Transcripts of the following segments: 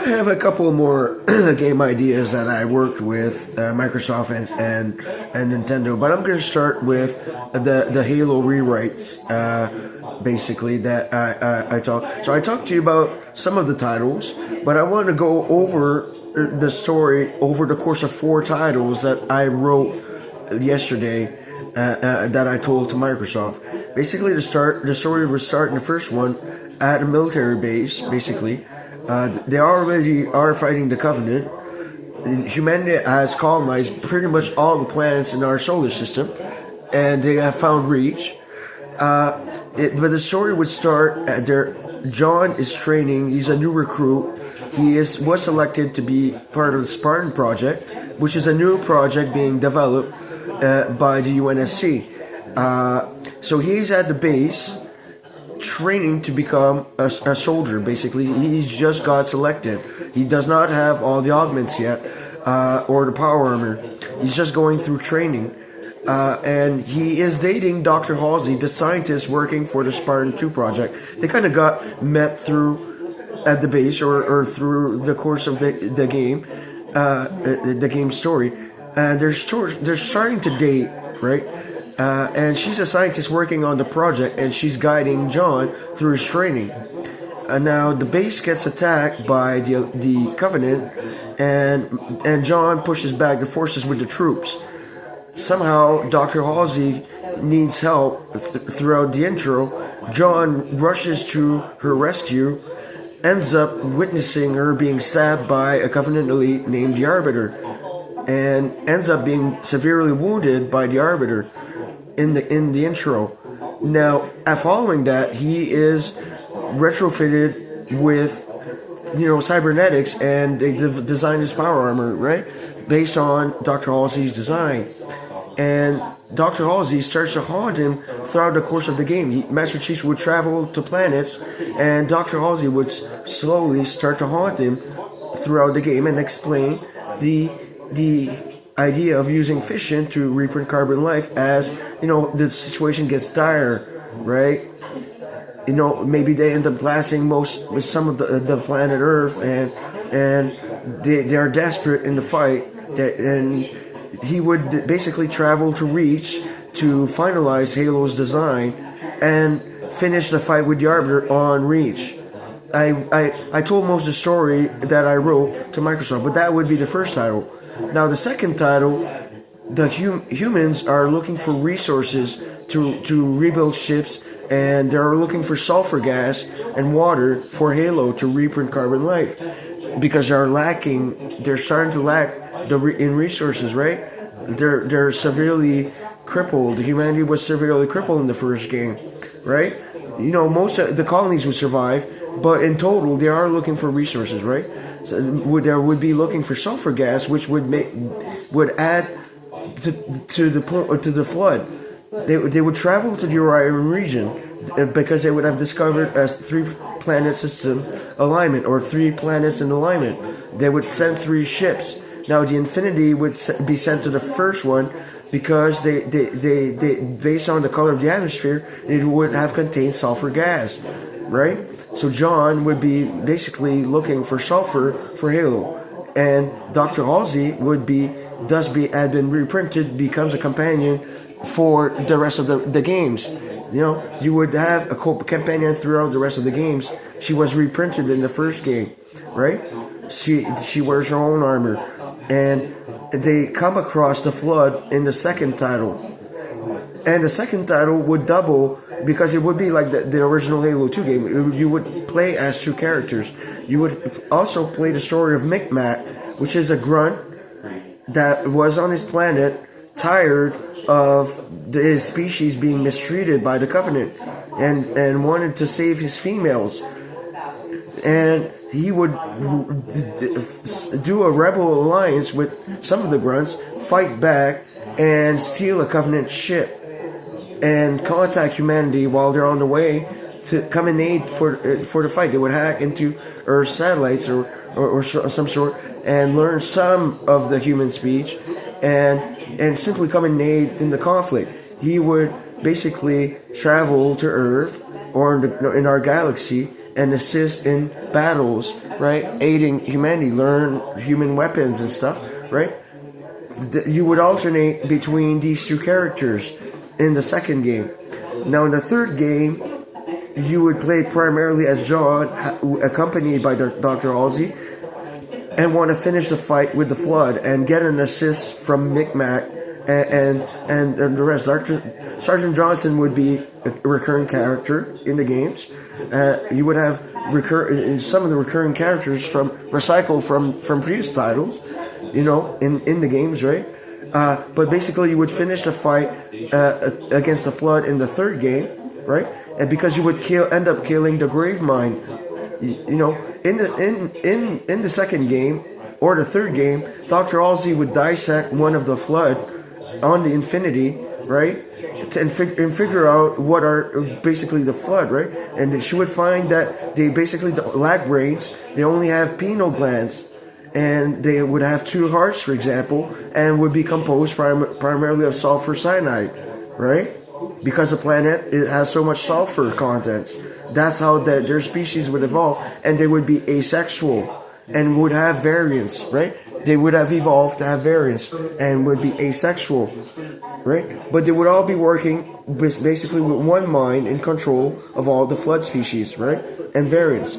have a couple more game ideas that I worked with Microsoft and Nintendo, but I'm going to start with the Halo rewrites, basically that I talked. So I talked to you about some of the titles, but I want to go over the story over the course of 4 titles that I wrote yesterday that I told to Microsoft. Basically, the story would start in the first one at a military base, basically. They already are fighting the Covenant. Humanity has colonized pretty much all the planets in our solar system, and they have found Reach. But the story would start at there. John is training. He's a new recruit. He was selected to be part of the Spartan Project, which is a new project being developed by the UNSC. So he's at the base, training to become a soldier. Basically, he's just got selected. He does not have all the augments yet, or the power armor. He's just going through training, and he is dating Dr. Halsey, the scientist working for the Spartan 2 project. They kind of got met through at the base or through the course of the game, the game story, and they're starting to date, right? And she's a scientist working on the project, and she's guiding John through his training. Now the base gets attacked by the Covenant, and John pushes back the forces with the troops. Somehow Dr. Halsey needs help throughout the intro. John rushes to her rescue, ends up witnessing her being stabbed by a Covenant elite named the Arbiter, and ends up being severely wounded by the Arbiter in the intro. Now, following that, he is retrofitted with cybernetics, and they designed his power armor, right, based on Dr. Halsey's design. And Dr. Halsey starts to haunt him throughout the course of the game. Master Chief would travel to planets, and Dr. Halsey would slowly start to haunt him throughout the game and explain the idea of using fission to reprint carbon life as, the situation gets dire, right? Maybe they end up blasting with some of the planet Earth, and they are desperate in the fight, and he would basically travel to Reach to finalize Halo's design and finish the fight with the Arbiter on Reach. I told most of the story that I wrote to Microsoft, but that would be the first title. Now the second title, the humans are looking for resources to rebuild ships, and they're looking for sulfur gas and water for Halo to reprint carbon life, because they're starting to lack in resources, right? They're severely crippled. Humanity was severely crippled in the first game, right? Most of the colonies would survive, but in total they are looking for resources, right? So they would be looking for sulfur gas, which would add to the flood. They would travel to the Orion region because they would have discovered a 3-planet system alignment, or 3 planets in alignment. They would send 3 ships. Now the Infinity would be sent to the first one because they based on the color of the atmosphere, it would have contained sulfur gas, right? So John would be basically looking for sulfur for Halo, and Dr. Halsey had been reprinted, becomes a companion for the rest of the games. You would have a companion throughout the rest of the games. She was reprinted in the first game, right? She wears her own armor, and they come across the Flood in the second title. And the second title would double, because it would be like the original Halo 2 game. You would play as 2 characters. You would also play the story of Micmac, which is a grunt that was on his planet, tired of his species being mistreated by the Covenant, and wanted to save his females. And he would do a rebel alliance with some of the grunts, fight back, and steal a Covenant ship, and contact humanity while they're on the way to come in aid for the fight. They would hack into Earth's satellites or some sort and learn some of the human speech, and simply come in aid in the conflict. He would basically travel to Earth or in our galaxy and assist in battles, right? Aiding humanity, learn human weapons and stuff, right? You would alternate between these two characters in the second game. Now in the third game, you would play primarily as John, accompanied by Dr. Halsey, and want to finish the fight with the Flood and get an assist from Micmac and the rest. Sergeant Johnson would be a recurring character in the games. You would have some of the recurring characters recycled from previous titles, in the games, right? But basically, you would finish the fight against the Flood in the third game, right? And because you would end up killing the Gravemind, in the second game or the third game, Dr. Halsey would dissect one of the Flood on the Infinity, right? And figure out what are basically the Flood, right? And she would find that they basically lack brains. They only have pineal glands, and they would have two hearts, for example, and would be composed primarily of sulfur cyanide, right? Because the planet has so much sulfur contents. That's how their species would evolve, and they would be asexual and would have variants, right? They would have evolved to have variants and would be asexual, right? But they would all be working basically with one mind in control of all the Flood species, right? And variants.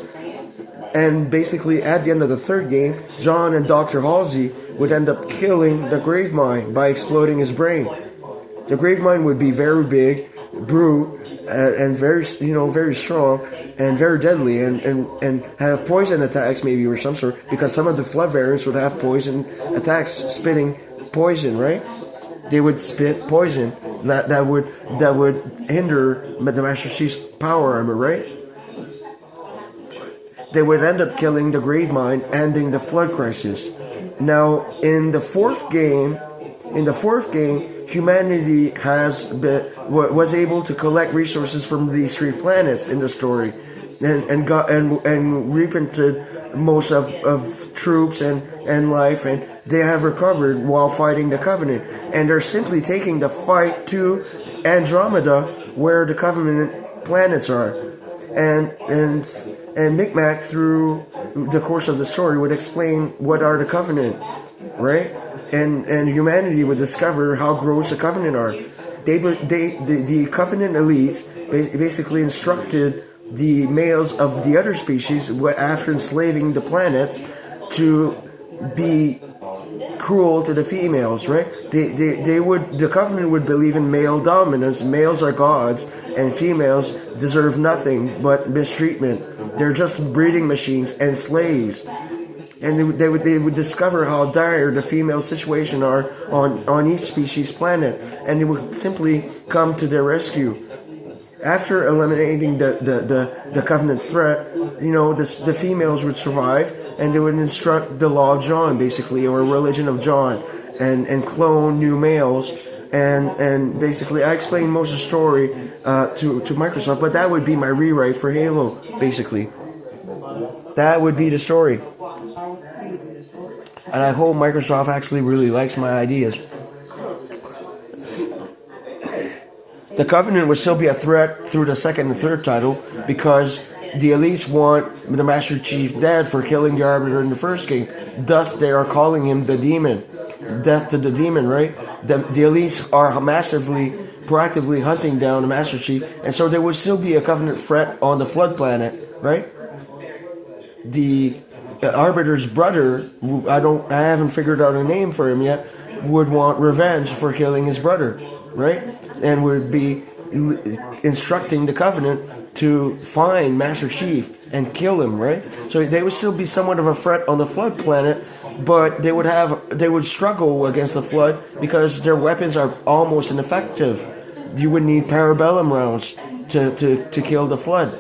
And basically at the end of the third game, John and Dr. Halsey would end up killing the Gravemind by exploding his brain. The Gravemind would be very big, brute, and very strong and very deadly, and have poison attacks maybe or some sort, because some of the Flood variants would have poison attacks, spitting poison, right? They would spit poison that would hinder the Master Chief's power armor, right? They would end up killing the Gravemind, ending the Flood crisis. Now in the fourth game, humanity was able to collect resources from these three planets in the story, and reprinted most of troops and life, and they have recovered while fighting the Covenant, and they're simply taking the fight to Andromeda, where the Covenant planets are, and Micmac, through the course of the story, would explain what are the Covenant, right? And humanity would discover how gross the Covenant are. The Covenant elites basically instructed the males of the other species, after enslaving the planets, to be cruel to the females, right? The Covenant would believe in male dominance. Males are gods, and females deserve nothing but mistreatment. They're just breeding machines and slaves. And they would discover how dire the female situation are on each species planet, and they would simply come to their rescue. After eliminating the Covenant threat, the females would survive, and they would instruct the Law of John, basically, or Religion of John, and clone new males. And basically, I explained most of the story to Microsoft, but that would be my rewrite for Halo, basically. That would be the story. And I hope Microsoft actually really likes my ideas. The Covenant would still be a threat through the second and third title, because the elites want the Master Chief dead for killing the Arbiter in the first game. Thus, they are calling him the Demon. Death to the Demon, right? The elites are proactively hunting down the Master Chief, and so there would still be a Covenant threat on the Flood planet, right? The Arbiter's brother, I haven't figured out a name for him yet, would want revenge for killing his brother, right? And would be instructing the Covenant to find Master Chief and kill him, right? So they would still be somewhat of a threat on the Flood planet, but they would struggle against the Flood because their weapons are almost ineffective. You would need parabellum rounds to kill the Flood,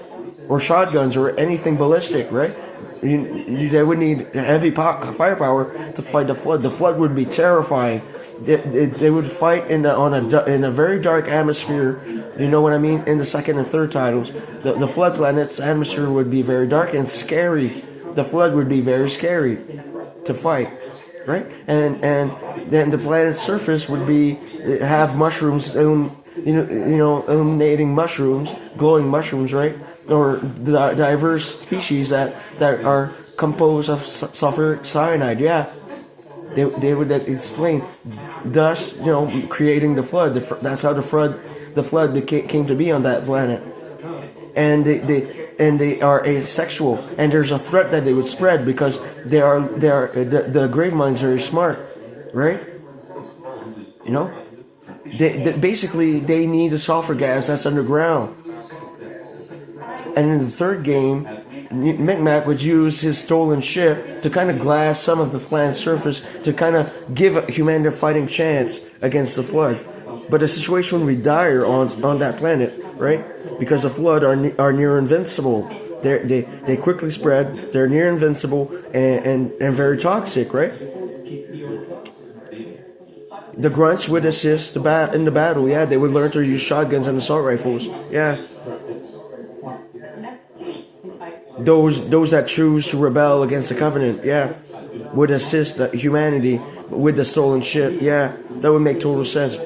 or shotguns, or anything ballistic, right? They would need heavy firepower to fight the Flood. The Flood would be terrifying. They would fight in a very dark atmosphere. You know what I mean? In the second and third titles, the Flood planet's atmosphere would be very dark and scary. The Flood would be very scary to fight, right? And then the planet's surface would have mushrooms, illuminating mushrooms, glowing mushrooms, right? or diverse species that are composed of sulfuric cyanide. Yeah, they would explain, thus creating the flood. That's how the flood came to be on that planet. And they are asexual, and there's a threat that they would spread because the grave minds are very smart, right? You know, basically they need a sulfur gas that's underground. And in the third game, Micmac would use his stolen ship to kind of glass some of the planet's surface to kind of give humanity a fighting chance against the flood. But the situation would be dire on that planet, right? Because the flood are near invincible. They quickly spread. They're near invincible and very toxic, right? The grunts would assist in the battle. Yeah, they would learn to use shotguns and assault rifles. Yeah. Those that choose to rebel against the Covenant, yeah, would assist humanity with the stolen ship. Yeah, that would make total sense.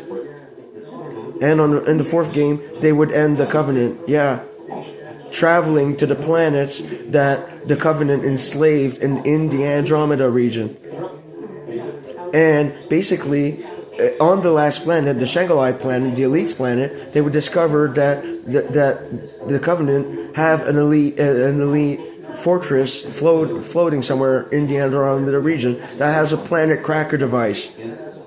And in the fourth game, they would end the Covenant. Yeah, traveling to the planets that the Covenant enslaved in the Andromeda region. And basically, on the last planet, the Shanghai planet, the Elite's planet, they would discover that the Covenant have an elite fortress floating somewhere in the Andromeda region that has a planet cracker device,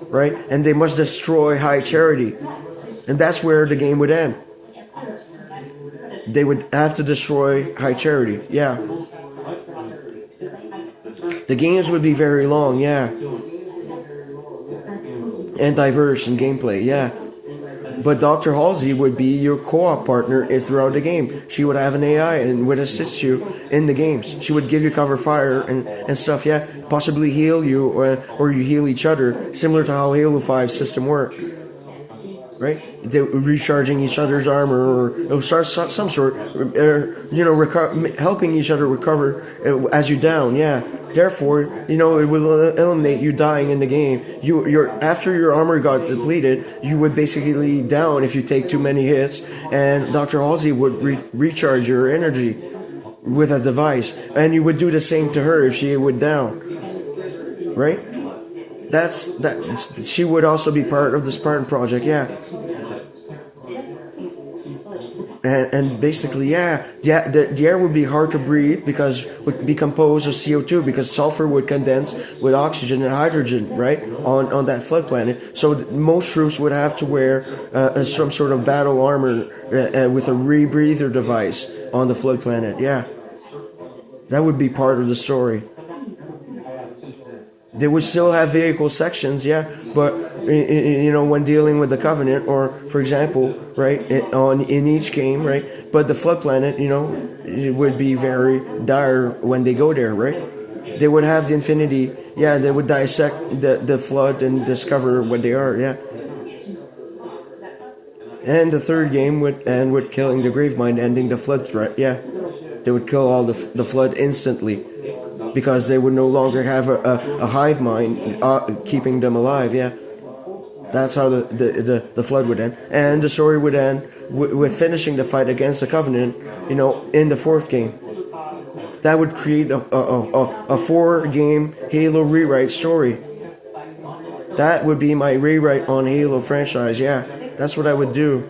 right? And they must destroy High Charity, and that's where the game would end. They would have to destroy High Charity. Yeah. The games would be very long. Yeah. And diverse in gameplay, yeah. But Dr. Halsey would be your co-op partner throughout the game. She would have an AI and would assist you in the games. She would give you cover fire and stuff, yeah. Possibly heal you or you heal each other, similar to how Halo 5 system worked. Right? They recharging each other's armor or some sort, helping each other recover as you down, yeah. Therefore, it will eliminate you dying in the game. After your armor got depleted, you would basically down if you take too many hits, and Dr. Halsey would recharge your energy with a device, and you would do the same to her if she would down. Right? She would also be part of the Spartan Project, yeah. And basically, yeah, the air would be hard to breathe because it would be composed of CO2 because sulfur would condense with oxygen and hydrogen, right, on that flood planet. So most troops would have to wear some sort of battle armor with a rebreather device on the flood planet, yeah. That would be part of the story. They would still have vehicle sections, yeah, but when dealing with the Covenant, or for example, right, in each game, right, but the flood planet, it would be very dire when they go there, right? They would have the Infinity, yeah, they would dissect the flood and discover what they are, yeah. And the third game would end with killing the Gravemind, ending the flood threat, yeah. They would kill all the flood instantly, because they would no longer have a hive mind keeping them alive, yeah. That's how the flood would end. And the story would end with finishing the fight against the Covenant, in the fourth game. That would create a 4-game Halo rewrite story. That would be my rewrite on Halo franchise, yeah. That's what I would do.